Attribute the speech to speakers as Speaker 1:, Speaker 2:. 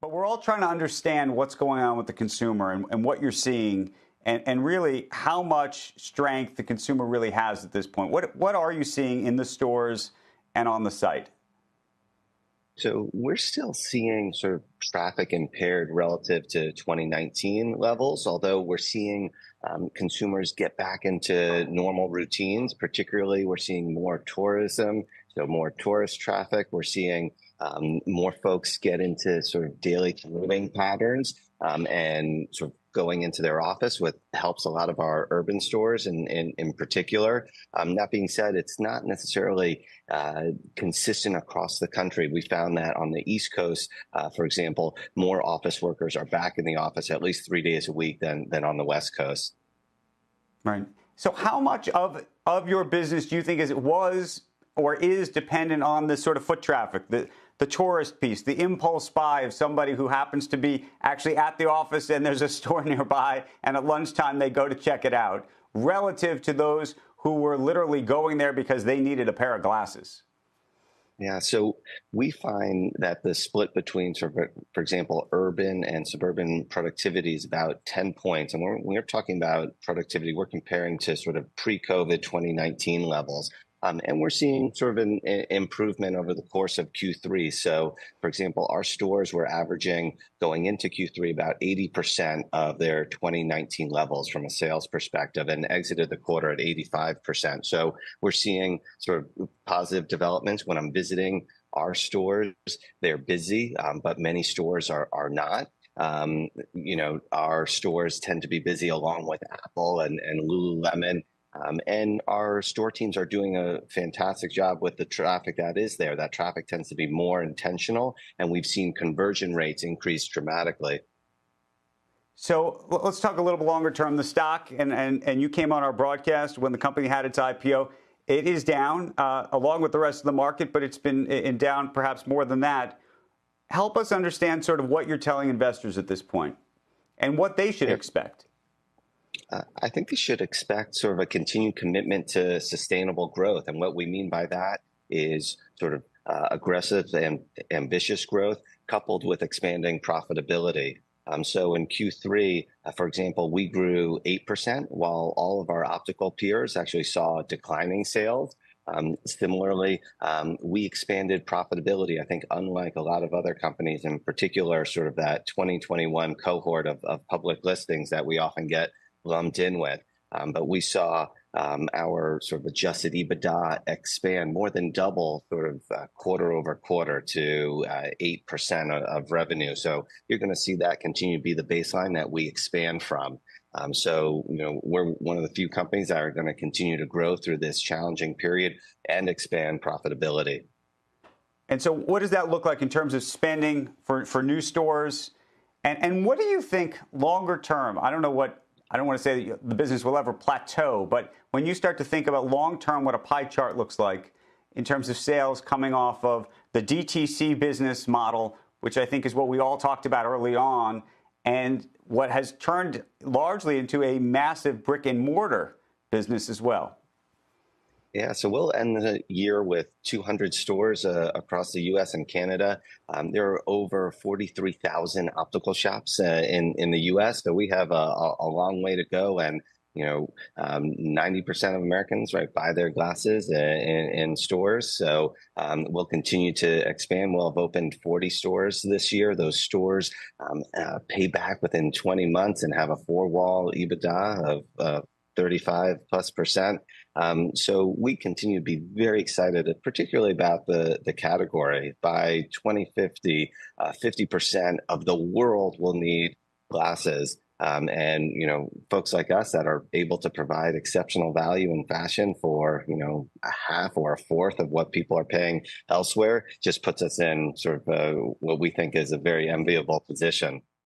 Speaker 1: But we're all trying to understand what's going on with the consumer and what you're seeing and really how much strength the consumer really has at this point. What are you seeing in the stores and on the site?
Speaker 2: So we're still seeing sort of traffic impaired relative to 2019 levels, although we're seeing consumers get back into normal routines. Particularly, we're seeing more tourism, so more tourist traffic. We're seeing more folks get into sort of daily commuting patterns and sort of going into their office, which helps a lot of our urban stores in particular. That being said, it's not necessarily consistent across the country. We found that on the East Coast, for example, more office workers are back in the office at least 3 days a week than on the West Coast.
Speaker 1: Right. So how much of your business do you think it was or is dependent on this sort of foot traffic, the tourist piece, the impulse buy of somebody who happens to be actually at the office and there's a store nearby and at lunchtime they go to check it out, relative to those who were literally going there because they needed a pair of glasses?
Speaker 2: Yeah, so we find that the split between, sort of, for example, urban and suburban productivity is about 10 points. And when we're talking about productivity, we're comparing to sort of pre-COVID 2019 levels. And we're seeing sort of an improvement over the course of Q3. So, for example, our stores were averaging going into Q3 about 80% of their 2019 levels from a sales perspective and exited the quarter at 85%. So we're seeing sort of positive developments. When I'm visiting our stores, they're busy, but many stores are not. Our stores tend to be busy along with Apple and Lululemon. And our store teams are doing a fantastic job with the traffic that is there. That traffic tends to be more intentional, and we've seen conversion rates increase dramatically.
Speaker 1: So let's talk a little bit longer term. The stock, and you came on our broadcast when the company had its IPO. It is down along with the rest of the market, but it's been down perhaps more than that. Help us understand sort of what you're telling investors at this point and what they should expect.
Speaker 2: I think they should expect sort of a continued commitment to sustainable growth. And what we mean by that is sort of aggressive and ambitious growth coupled with expanding profitability. So in Q3, for example, we grew 8% while all of our optical peers actually saw declining sales. Similarly, we expanded profitability. I think unlike a lot of other companies, in particular, sort of that 2021 cohort of public listings that we often get lumped in with. But we saw our sort of adjusted EBITDA expand more than double sort of quarter over quarter to 8% of revenue. So you're going to see that continue to be the baseline that we expand from. So, we're one of the few companies that are going to continue to grow through this challenging period and expand profitability.
Speaker 1: And so what does that look like in terms of spending for new stores? And what do you think longer term? I don't want to say that the business will ever plateau, but when you start to think about long term, what a pie chart looks like in terms of sales coming off of the DTC business model, which I think is what we all talked about early on, and what has turned largely into a massive brick and mortar business as well.
Speaker 2: Yeah, so we'll end the year with 200 stores across the U.S. and Canada. There are over 43,000 optical shops in the U.S., so we have a long way to go. And 90% of Americans buy their glasses in stores. So we'll continue to expand. We'll have opened 40 stores this year. Those stores pay back within 20 months and have a four-wall EBITDA of 35+%. So we continue to be very excited, particularly about the category. By 2050, 50% of the world will need glasses. And folks like us that are able to provide exceptional value in fashion for, a half or a fourth of what people are paying elsewhere just puts us in sort of what we think is a very enviable position.